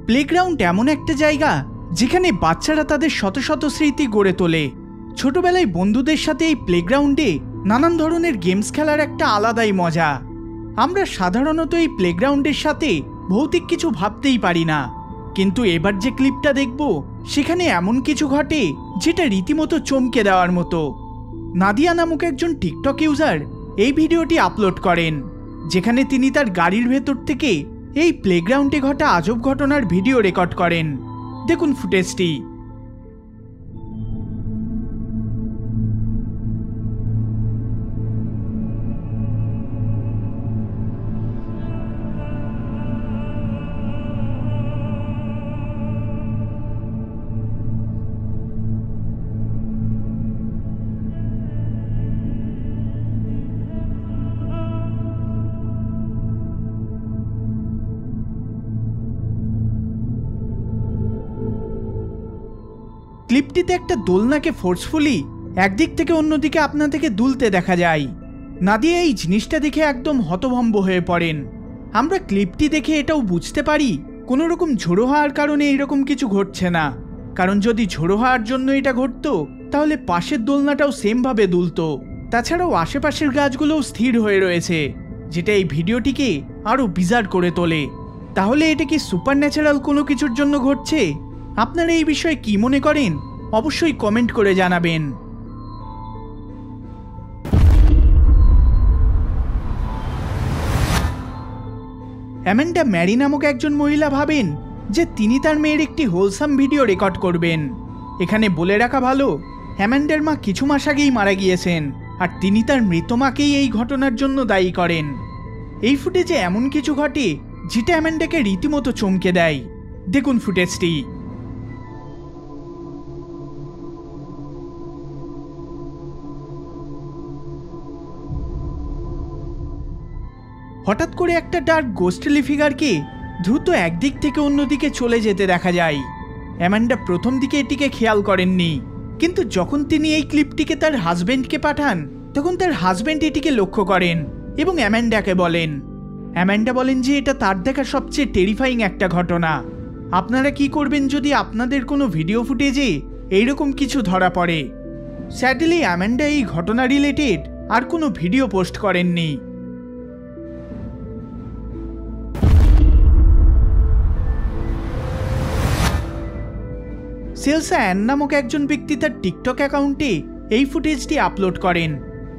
Playground এমন একটা জায়গা যেখানে বাচ্চারা তাদের শত শত স্মৃতি গড়ে তোলে। ছোটবেলায় বন্ধুদের সাথে এই প্লেগ্রাউন্ডে নানান ধরনের গেমস খেলার একটা আলাদাই মজা। আমরা সাধারণত এই প্লেগ্রাউন্ডের সাথে ভৌতিক কিছু ভাবতেই পারি না, কিন্তু এবার যে ক্লিপটা দেখব সেখানে এমন কিছু ঘটে যেটা রীতিমতো চমকে দেওয়ার মতো। নাদিয়া নামক একজন টিকটক ইউজার এই ভিডিওটি আপলোড করেন, যেখানে তিনি তার গাড়ির ভেতর থেকে এই প্লেগ্রাউন্ডে ঘটা আজব ঘটনার ভিডিও রেকর্ড করেন। দেখুন ফুটেজটি। ক্লিপটিতে একটা দোলনাকে ফোর্সফুলি একদিক থেকে অন্যদিকে আপনা থেকে দুলতে দেখা যায়। নাদিয়া এই জিনিসটা দেখে একদম হতভম্ব হয়ে পড়েন। আমরা ক্লিপটি দেখে এটাও বুঝতে পারি কোনো রকম ঝোড়ো হাওয়ার কারণে এইরকম কিছু ঘটছে না, কারণ যদি ঝোড়ো হাওয়ার জন্য এটা ঘটতো তাহলে পাশের দোলনাটাও সেমভাবে দুলতো। তাছাড়াও আশেপাশের গাছগুলোও স্থির হয়ে রয়েছে, যেটা এই ভিডিওটিকে আরও বিজার করে তোলে। তাহলে এটা কি সুপারন্যাচারাল কোনো কিছুর জন্য ঘটছে? আপনারা এই বিষয়ে কি মনে করেন অবশ্যই কমেন্ট করে জানাবেন। অ্যামান্ডা ম্যারি নামক একজন মহিলা ভাবেন যে তিনি তার মেয়ের একটি হোলসাম ভিডিও রেকর্ড করবেন। এখানে বলে রাখা ভালো, অ্যামান্ডার মা কিছু মাস আগেই মারা গিয়েছেন, আর তিনি তার মৃত মাকেই এই ঘটনার জন্য দায়ী করেন। এই ফুটেজে এমন কিছু ঘটে যেটা অ্যামান্ডাকে রীতিমতো চমকে দেয়। দেখুন ফুটেজটি। হঠাৎ করে একটা ডার্ক গোস্টলি ফিগারকে দ্রুত একদিক থেকে অন্যদিকে চলে যেতে দেখা যায়। অ্যামান্ডা প্রথম দিকে এটিকে খেয়াল করেননি, কিন্তু যখন তিনি এই ক্লিপটিকে তার হাজবেন্ডকে পাঠান তখন তার হাজবেন্ড এটিকে লক্ষ্য করেন এবং অ্যামান্ডাকে বলেন। অ্যামান্ডা বলেন যে এটা তার দেখা সবচেয়ে টেরিফাইং একটা ঘটনা। আপনারা কি করবেন যদি আপনাদের কোনো ভিডিও ফুটেজে এইরকম কিছু ধরা পড়ে? স্যাডলি অ্যামান্ডা এই ঘটনা রিলেটেড আর কোনো ভিডিও পোস্ট করেননি। সেলসা অ্যান নামক একজন ব্যক্তি তার টিকটক অ্যাকাউন্টে এই ফুটেজটি আপলোড করেন।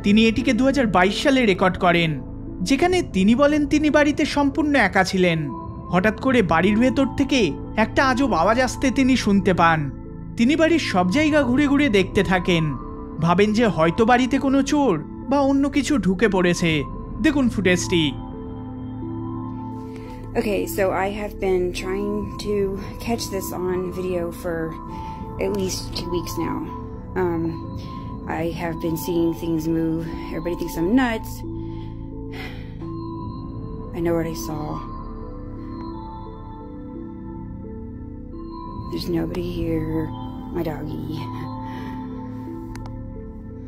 তিনি এটিকে 2022 সালে রেকর্ড করেন, যেখানে তিনি বলেন তিনি বাড়িতে সম্পূর্ণ একা ছিলেন। হঠাৎ করে বাড়ির ভেতর থেকে একটা আজব আওয়াজ আসতে তিনি শুনতে পান। তিনি বাড়ির সব জায়গা ঘুরে ঘুরে দেখতে থাকেন, ভাবেন যে হয়তো বাড়িতে কোনো চোর বা অন্য কিছু ঢুকে পড়েছে। দেখুন ফুটেজটি। Okay, so I have been trying to catch this on video for at least 2 weeks now. I have been seeing things move. Everybody thinks I'm nuts. I know what I saw. There's nobody here. My doggy.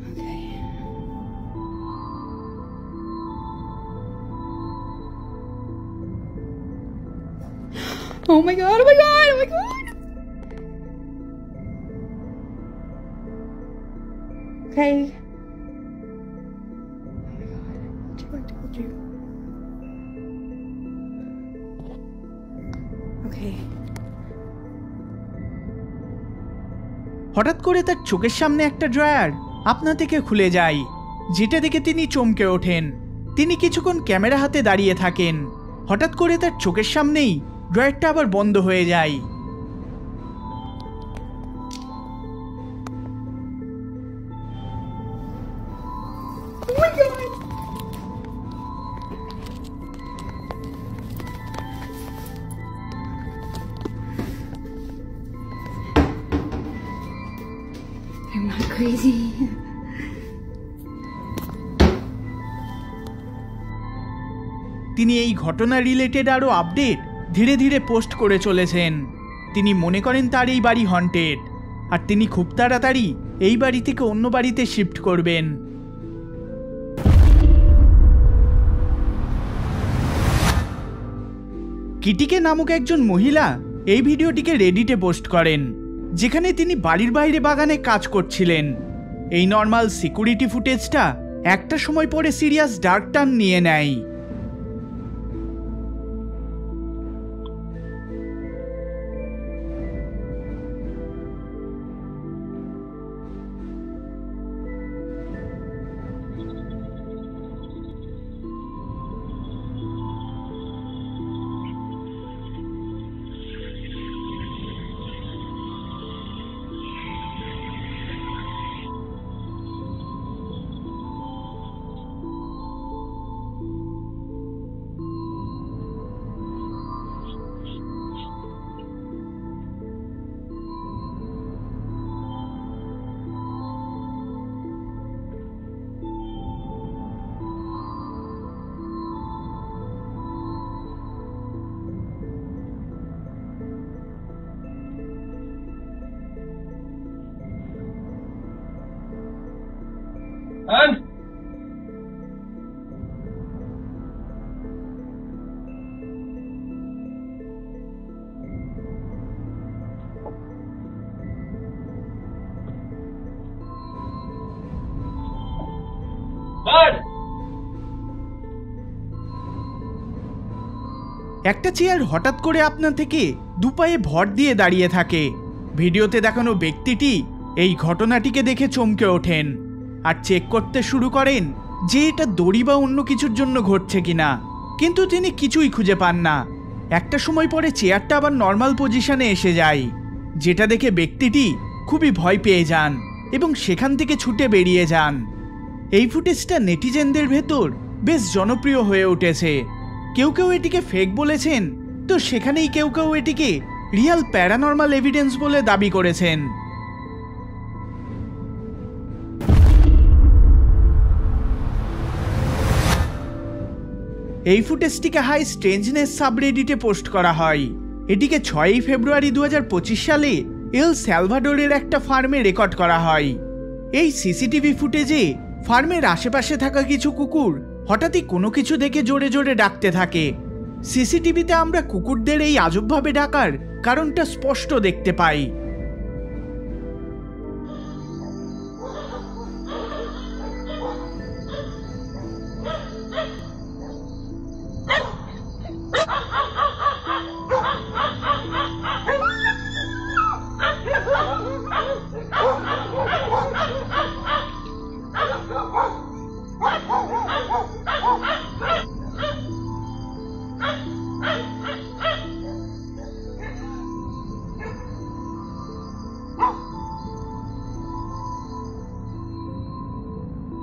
Okay. Oh my god, oh my god, oh my god! Okay. Oh my god, I told you. Okay. হঠাৎ করে তার চোখের সামনে একটা drawer আপনা থেকে খুলে যায়, যেটা দেখে তিনি চমকে ওঠেন। তিনি কিছুক্ষণ ক্যামেরা হাতে দাঁড়িয়ে থাকেন। হঠাৎ করে তার চোখের সামনেই ড্রয়ারটা আবার বন্ধ হয়ে যায়। Oh my god! I'm not crazy. তিনি এই ঘটনা রিলেটেড আরও আপডেট ধীরে ধীরে পোস্ট করে চলেছেন। তিনি মনে করেন তার এই বাড়ি হন্টেড, আর তিনি খুব তাড়াতাড়ি এই বাড়ি থেকে অন্য বাড়িতে শিফট করবেন। কিটিকে নামক একজন মহিলা এই ভিডিওটিকে রেডিটে পোস্ট করেন, যেখানে তিনি বাড়ির বাইরে বাগানে কাজ করছিলেন। এই নর্মাল সিকিউরিটি ফুটেজটা একটা সময় পরে সিরিয়াস ডার্ক টার্ন নিয়ে নেয়। একটা চেয়ার হঠাৎ করে আপনার থেকে দুপায়ে ভর দিয়ে দাঁড়িয়ে থাকে। ভিডিওতে দেখানো ব্যক্তিটি এই ঘটনাটিকে দেখে চমকে ওঠেন আর চেক করতে শুরু করেন যে এটা দড়ি বা অন্য কিছুর জন্য ঘটছে কিনা, কিন্তু তিনি কিছুই খুঁজে পান না। একটা সময় পরে চেয়ারটা আবার নর্মাল পজিশনে এসে যায়, যেটা দেখে ব্যক্তিটি খুবই ভয় পেয়ে যান এবং সেখান থেকে ছুটে বেরিয়ে যান। এই ফুটেজটা নেটিজেনদের ভেতর বেশ জনপ্রিয় হয়ে উঠেছে। কেউ কেউ এটিকে ফেক বলেছেন, তো সেখানেই কেউ কেউ এটিকে রিয়েল প্যারানর্মাল এভিডেন্স বলে দাবি করেছেন। এই ফুটেজটিকে হাই স্ট্রেঞ্জনেস সাবরেডিটে পোস্ট করা হয়। এটিকে 6 ফেব্রুয়ারি 2025 সালে এল সালভাডোরের একটা ফার্মে রেকর্ড করা হয়। এই সিসিটিভি ফুটেজে ফার্মের আশেপাশে থাকা কিছু কুকুর হঠাৎই কোনো কিছু দেখে জোরে জোরে ডাকতে থাকে। সিসিটিভিতে আমরা কুকুরদের এই আজবভাবে ডাকার কারণটা স্পষ্ট দেখতে পাই।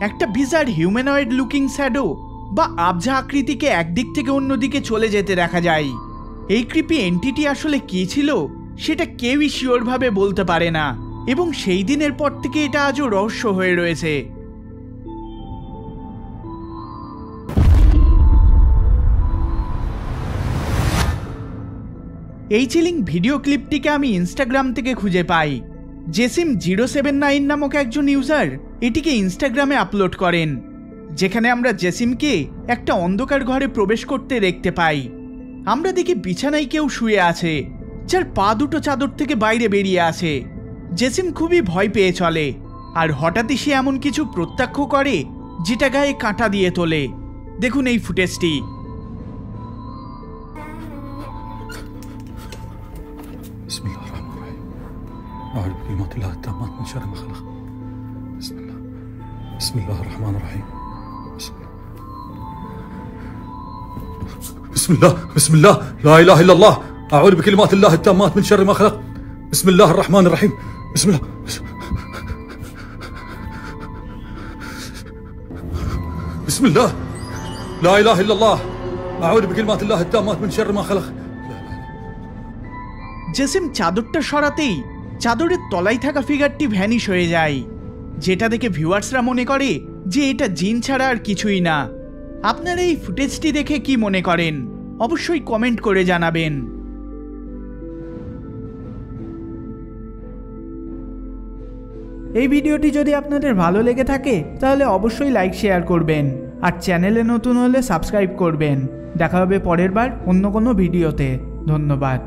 একটা বিজার হিউম্যানয়েড লুকিং শ্যাডো বা আবঝা আকৃতিকে একদিক থেকে অন্যদিকে চলে যেতে দেখা যায়। এই ক্রিপি এন্টিটি আসলে কি ছিল সেটা কেউই শিওরভাবে বলতে পারে না, এবং সেই দিনের পর থেকে এটা আজও রহস্য হয়ে রয়েছে। এই চিলিং ভিডিও ক্লিপটিকে আমি ইনস্টাগ্রাম থেকে খুঁজে পাই। জেসিম079 নামক একজন ইউজার এটিকে ইনস্টাগ্রামে আপলোড করেন, যেখানে আমরা জেসিমকে একটা অন্ধকার ঘরে প্রবেশ করতে দেখতে পাই। আমরা দেখি বিছানায় কেউ শুয়ে আছে, যার পা দুটো চাদর থেকে বাইরে বেরিয়ে আসে। জেসিম খুবই ভয় পেয়ে চলে, আর হঠাৎই সে এমন কিছু প্রত্যক্ষ করে যেটা গায়ে কাঁটা দিয়ে তোলে। দেখুন এই ফুটেজটি। أعوذ بكلمات الله التامات من شر ما خلق. بسم الله الرحمن الرحيم. بسم الله لا إله إلا الله. أعوذ بكلمات الله التامات من شر ما خلق. بسم الله الرحمن الرحيم. بسم الله لا إله إلا الله. أعوذ بكلمات الله التامات من شر ما خلق. জেসিম চাদরটা সরাতেই চাদরের তলায় থাকা ফিগারটি ভ্যানিশ হয়ে যায়, যেটা দেখে ভিউয়ার্সরা মনে করে যে এটা জিন ছাড়া আর কিছুই না। আপনারা এই ফুটেজটি দেখে কি মনে করেন অবশ্যই কমেন্ট করে জানাবেন। এই ভিডিওটি যদি আপনাদের ভালো লেগে থাকে তাহলে অবশ্যই লাইক শেয়ার করবেন, আর চ্যানেলে নতুন হলে সাবস্ক্রাইব করবেন। দেখা হবে পরের বার অন্য কোনো ভিডিওতে। ধন্যবাদ।